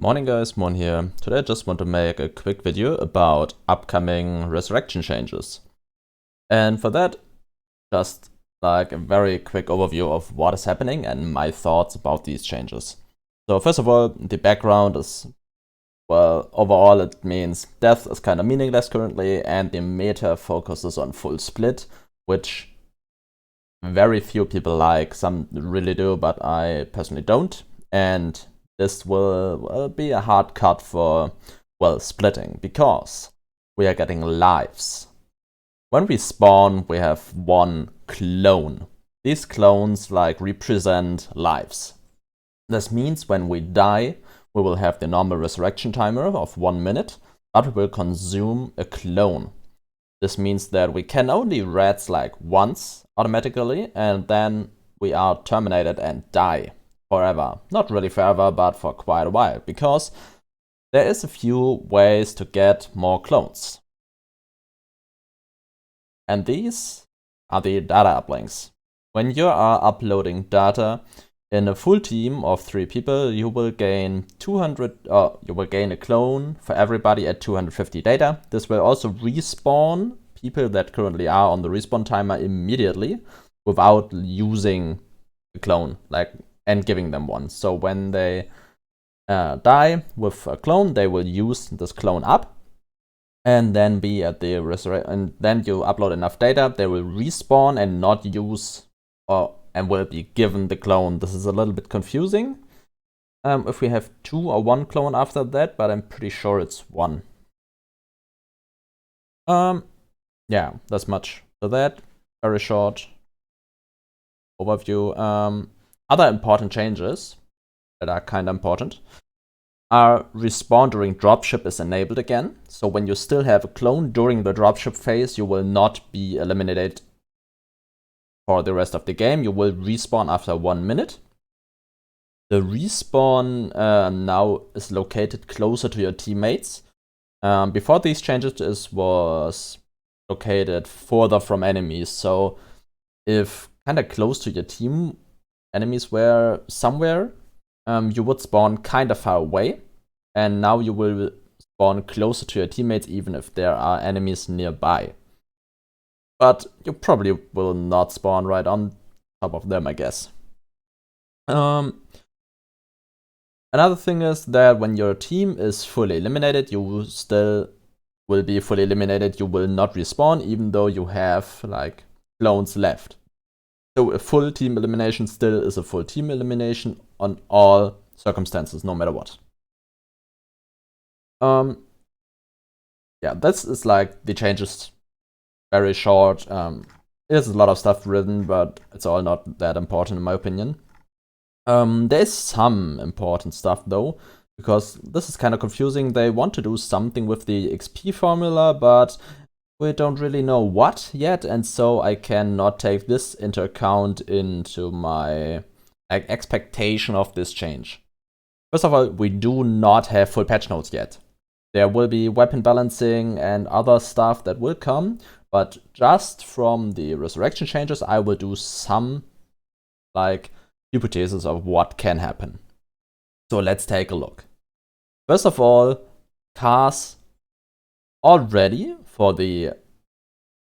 Morning guys, Moorhuhn here. Today I just want to make a quick video about upcoming resurrection changes. And for that, just like a very quick overview of what is happening and my thoughts about these changes. So first of all, the background is, well, overall it means death is kind of meaningless currently, and the meta focuses on full split, which very few people like. Some really do, but I personally don't. And this will be a hard cut for, well, splitting, because we are getting lives. When we spawn, we have one clone. These clones represent lives. This means when we die, we will have the normal resurrection timer of 1 minute, but we will consume a clone. This means that we can only res once automatically, and then we are terminated and die forever. Not really forever, but for quite a while, because there is a few ways to get more clones. And these are the data uplinks. When you are uploading data in a full team of 3 people, you will gain a clone for everybody at 250 data. This will also respawn people that currently are on the respawn timer immediately without using the clone, and giving them one. So when they die with a clone, they will use this clone up and then be at the resurrection. And then you upload enough data, they will respawn and not use and will be given the clone. This is a little bit confusing if we have 2 or 1 clone after that, but I'm pretty sure it's 1. Yeah, that's much for that. Very short overview. Other important changes that are kind of important are respawn during dropship is enabled again. So when you still have a clone during the dropship phase, you will not be eliminated for the rest of the game. You will respawn after 1 minute. The respawn now is located closer to your teammates. Before these changes, it was located further from enemies. So if kind of close to your team enemies were somewhere, you would spawn kind of far away, and now you will spawn closer to your teammates even if there are enemies nearby. But you probably will not spawn right on top of them, I guess. Another thing is that when your team is fully eliminated, you still will be fully eliminated. You will not respawn even though you have clones left. So a full team elimination still is a full team elimination on all circumstances, no matter what. Yeah, this is the changes. Very short. There's a lot of stuff written, but it's all not that important in my opinion. There's some important stuff though, because this is kind of confusing. They want to do something with the XP formula, but we don't really know what yet, and so I cannot take this into account into my expectation of this change. First of all, we do not have full patch notes yet. There will be weapon balancing and other stuff that will come, but just from the resurrection changes, I will do some hypothesis of what can happen. So let's take a look. First of all, cars already for the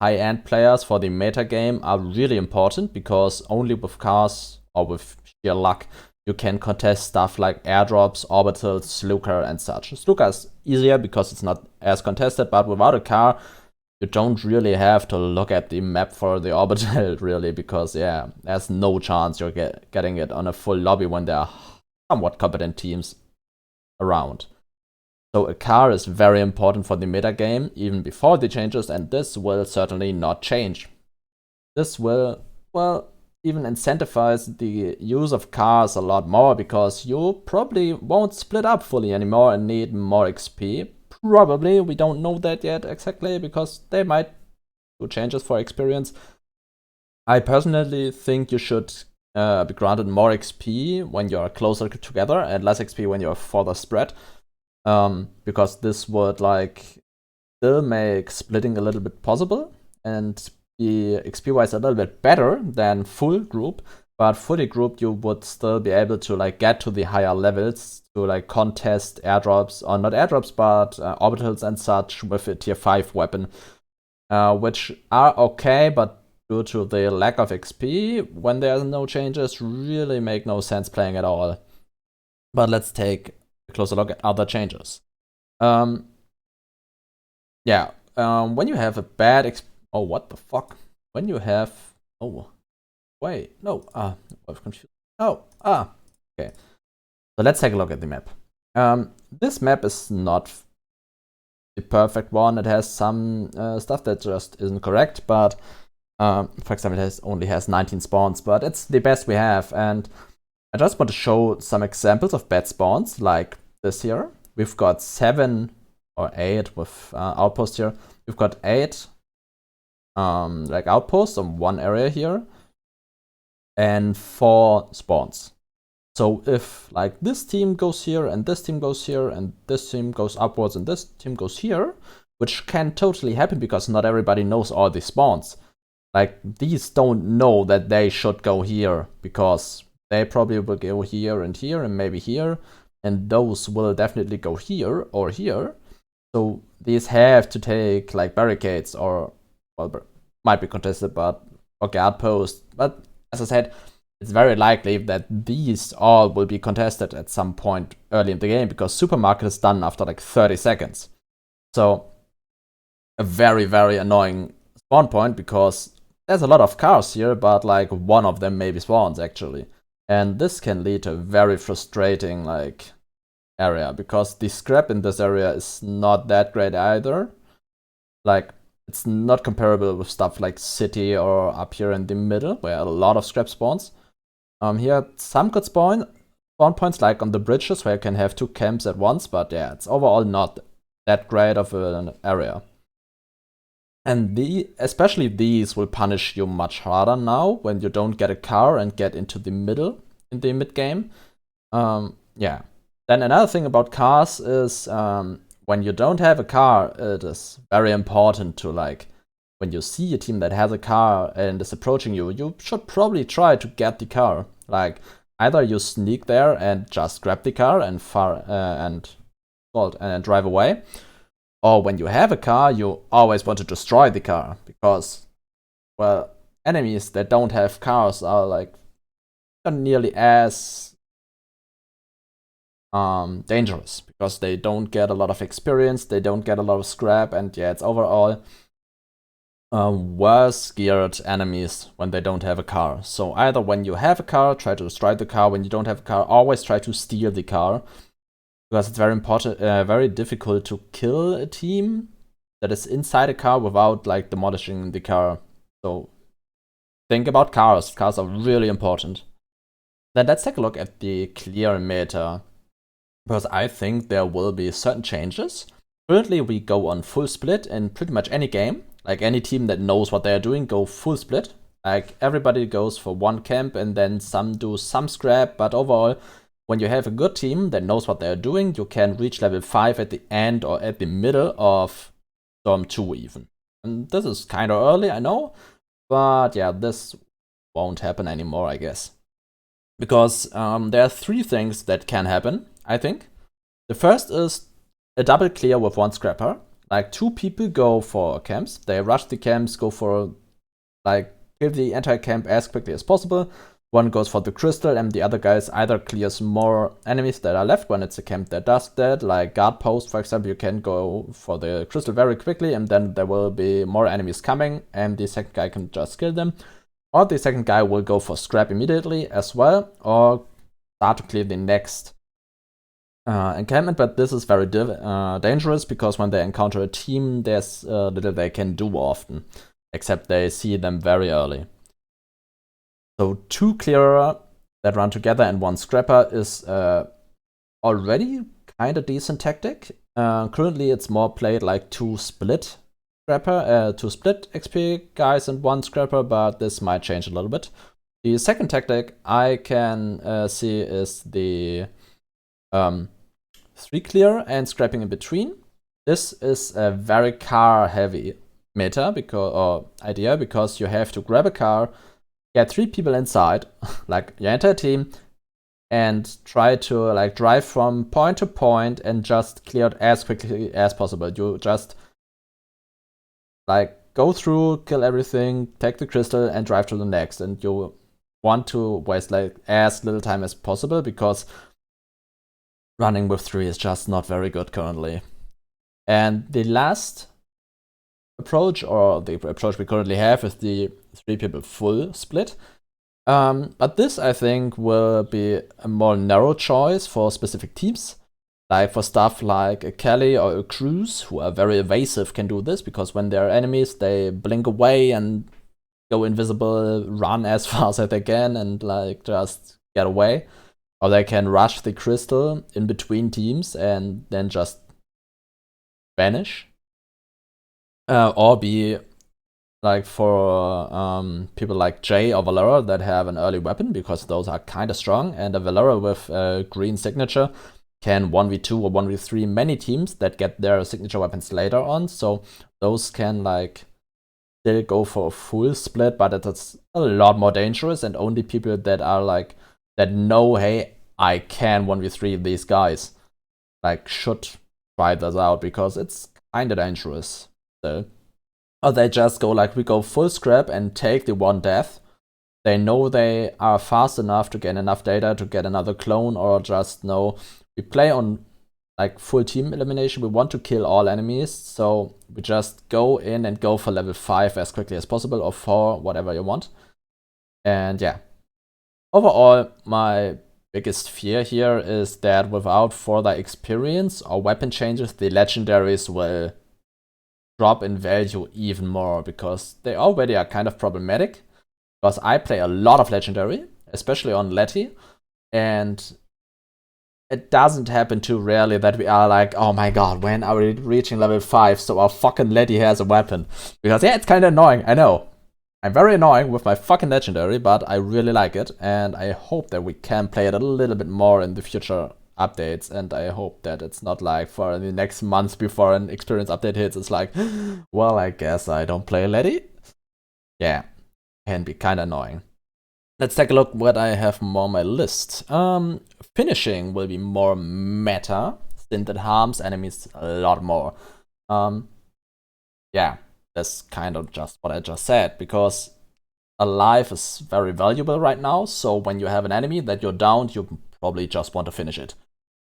high-end players for the meta game are really important, because only with cars or with sheer luck you can contest stuff like airdrops, orbitals, Luqas and such. Luqas is easier because it's not as contested, but without a car you don't really have to look at the map for the orbital really, because yeah, there's no chance you're getting it on a full lobby when there are somewhat competent teams around. So a car is very important for the meta game even before the changes, and this will certainly not change. This will, well, even incentivize the use of cars a lot more, because you probably won't split up fully anymore and need more XP. Probably, we don't know that yet exactly, because they might do changes for experience. I personally think you should be granted more XP when you're closer together and less XP when you're further spread. Because this would still make splitting a little bit possible and be XP-wise a little bit better than full group. but fully grouped you would still be able to like get to the higher levels to like contest airdrops, or not airdrops, but orbitals and such with a tier 5 weapon, which are okay, but due to the lack of XP, when there's no changes, really make no sense playing at all. But let's take a closer look at other changes. When you have a bad oh, what the fuck? When you have, oh, wait, no, I'm confused. Oh, okay. So let's take a look at the map. This map is not the perfect one. It has some stuff that just isn't correct, but for example, it only has 19 spawns, but it's the best we have. And I just want to show some examples of bad spawns, like this here. We've got 7 or 8 with outposts here. We've got 8 like outposts on one area here, and 4 spawns. So if like this team goes here, and this team goes here, and this team goes upwards, and this team goes here, which can totally happen because not everybody knows all the spawns. Like, these don't know that they should go here, because they probably will go here, and maybe here, and those will definitely go here or here. So these have to take like barricades, or, well, might be contested, but, or guard posts. But as I said, it's very likely that these all will be contested at some point early in the game, because supermarket is done after like 30 seconds. So a very, very annoying spawn point, because there's a lot of cars here, but like one of them maybe spawns actually. And this can lead to a very frustrating like area, because the scrap in this area is not that great either. Like, it's not comparable with stuff like city or up here in the middle, where a lot of scrap spawns. Here, some good spawn points, like on the bridges, where you can have 2 camps at once, but yeah, it's overall not that great of an area. And especially these will punish you much harder now, when you don't get a car and get into the middle in the mid game. Yeah. Then another thing about cars is, when you don't have a car, it is very important to, like, when you see a team that has a car and is approaching you, you should probably try to get the car. Like, either you sneak there and just grab the car and drive away, or when you have a car, you always want to destroy the car, because, well, enemies that don't have cars are like not nearly as dangerous, because they don't get a lot of experience, they don't get a lot of scrap, and yeah, it's overall worse geared enemies when they don't have a car. So either when you have a car, try to destroy the car. When you don't have a car, always try to steal the car, because it's very important, very difficult to kill a team that is inside a car without like demolishing the car. So think about cars. Cars are really important. Then let's take a look at the clear meta, because I think there will be certain changes. Currently, we go on full split in pretty much any game. Like, any team that knows what they're doing, go full split. Like, everybody goes for 1 camp, and then some do some scrap, but overall, when you have a good team that knows what they're doing, you can reach level 5 at the end or at the middle of Storm 2 even. And this is kind of early, I know, but yeah, this won't happen anymore, I guess. Because there are 3 things that can happen, I think. The first is a double clear with 1 scrapper. Like, 2 people go for camps, they rush the camps, go for, like, kill the entire camp as quickly as possible. 1 goes for the crystal, and the other guy either clears more enemies that are left when it's a camp that does that. Like guard post, for example, you can go for the crystal very quickly, and then there will be more enemies coming, and the second guy can just kill them. Or the second guy will go for scrap immediately as well, or start to clear the next encampment. But this is very dangerous, because when they encounter a team, there's little they can do often, except they see them very early. So 2 clearer that run together and 1 scrapper is already kind of decent tactic. Currently, it's more played like 2 split scrapper, 2 split XP guys and 1 scrapper, but this might change a little bit. The second tactic I can see is the 3 clear and scrapping in between. This is a very car heavy meta, idea, because you have to grab a car, get 3 people inside, like your entire team, and try to like drive from point to point and just clear it as quickly as possible. You just like go through, kill everything, take the crystal, and drive to the next. And you want to waste like as little time as possible, because running with 3 is just not very good currently. And the last approach, or the approach we currently have, is the 3 people full split. But this, I think, will be a more narrow choice for specific teams. Like for stuff like a Kelly or a Cruz, who are very evasive, can do this, because when they're enemies, they blink away and go invisible, run as fast as they can, and like just get away. Or they can rush the crystal in between teams and then just vanish. Or be like for people like Jay or Valera that have an early weapon, because those are kind of strong, and a Valera with a green signature can 1v2 or 1v3 many teams that get their signature weapons later on, so those can like still go for a full split, but it's a lot more dangerous, and only people that are like, that know, hey, I can 1v3 these guys, like should try this out, because it's kind of dangerous still. Or they just go like, we go full scrap and take the 1 death. They know they are fast enough to get enough data to get another clone, or just know we play on like full team elimination. We want to kill all enemies, so we just go in and go for level 5 as quickly as possible, or 4, whatever you want. And yeah, overall, my biggest fear here is that without further experience or weapon changes, the legendaries will drop in value even more, because they already are kind of problematic. Because I play a lot of legendary, especially on Letty, and it doesn't happen too rarely that we are like, oh my god, when are we reaching level 5 so our fucking Letty has a weapon? Because yeah, it's kind of annoying, I know. I'm very annoying with my fucking legendary, but I really like it, and I hope that we can play it a little bit more in the future updates, and I hope that it's not like for the next month before an experience update hits, it's like, well, I guess I don't play Letty. Yeah, can be kind of annoying. Let's take a look what I have more on my list. Finishing will be more meta, since it harms enemies a lot more. Yeah, that's kind of just what I just said, because a life is very valuable right now, so when you have an enemy that you're downed, you probably just want to finish it.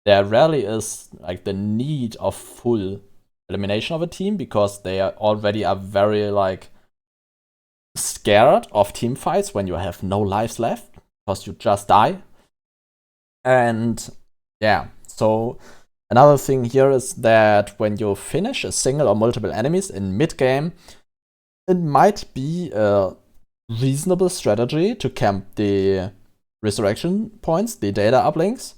There rarely is like the need of full elimination of a team, because they already are very like scared of team fights when you have no lives left, because you just die. And yeah, so another thing here is that when you finish a single or multiple enemies in mid-game, it might be a reasonable strategy to camp the resurrection points, the data uplinks.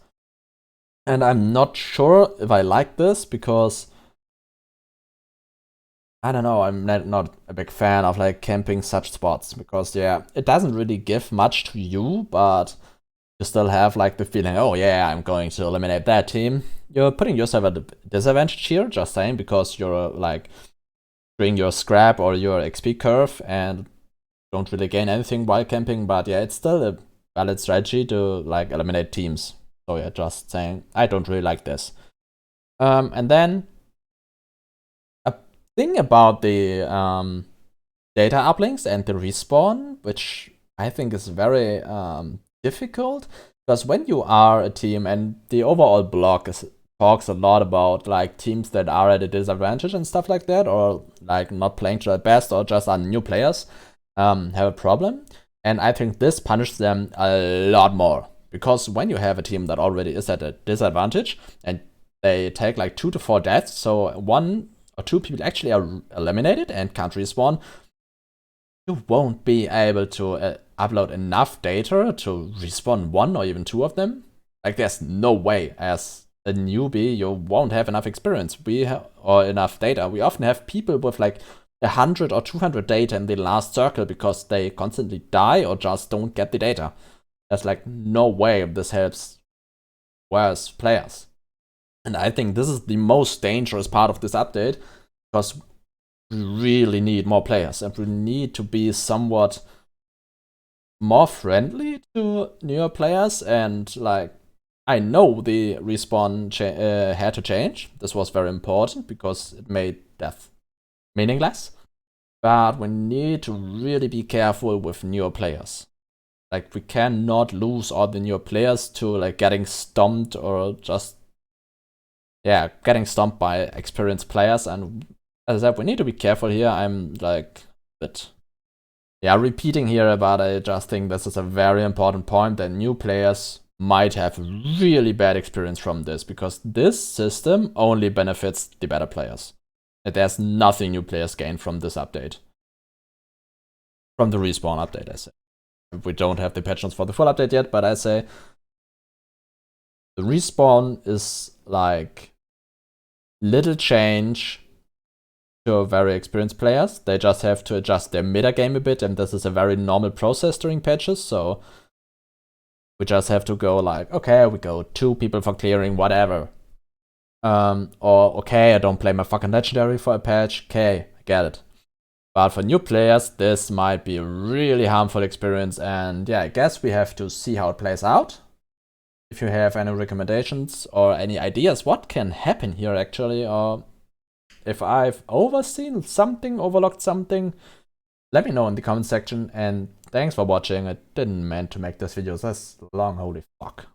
And I'm not sure if I like this, because I don't know, I'm not a big fan of like camping such spots, because yeah, it doesn't really give much to you, but you still have like the feeling, oh yeah, I'm going to eliminate that team. You're putting yourself at a disadvantage here, just saying, because you're like doing your scrap or your XP curve and don't really gain anything while camping, but yeah, it's still a valid strategy to like eliminate teams. So yeah, just saying, I don't really like this. And then a thing about the data uplinks and the respawn, which I think is very difficult, because when you are a team, and the overall blog talks a lot about like teams that are at a disadvantage and stuff like that, or like not playing to their best, or just are new players, have a problem. And I think this punishes them a lot more, because when you have a team that already is at a disadvantage and they take like 2 to 4 deaths, so 1 or 2 people actually are eliminated and can't respawn, you won't be able to upload enough data to respawn 1 or even 2 of them. Like, there's no way. As a newbie, you won't have enough experience or enough data. We often have people with like 100 or 200 data in the last circle, because they constantly die or just don't get the data. There's like no way this helps worse players. And I think this is the most dangerous part of this update, because we really need more players, and we need to be somewhat more friendly to newer players, and like I know the respawn had to change. This was very important because it made death meaningless. But we need to really be careful with newer players. Like we cannot lose all the newer players to like getting stomped or just getting stomped by experienced players. And as I said, we need to be careful here. I'm like a bit repeating here, but I just think this is a very important point that new players might have really bad experience from this, because this system only benefits the better players. There's nothing new players gain from this update. From the respawn update, I say. We don't have the patch notes for the full update yet, but I say the respawn is like little change to very experienced players. They just have to adjust their meta game a bit, and this is a very normal process during patches, so we just have to go like, okay, we go 2 people for clearing, whatever. Or okay, I don't play my fucking legendary for a patch. Okay, I get it. But for new players, this might be a really harmful experience, and I guess we have to see how it plays out. If you have any recommendations or any ideas what can happen here actually, or if I've overseen something, overlooked something, let me know in the comment section. And thanks for watching. I didn't mean to make this video this long, holy fuck.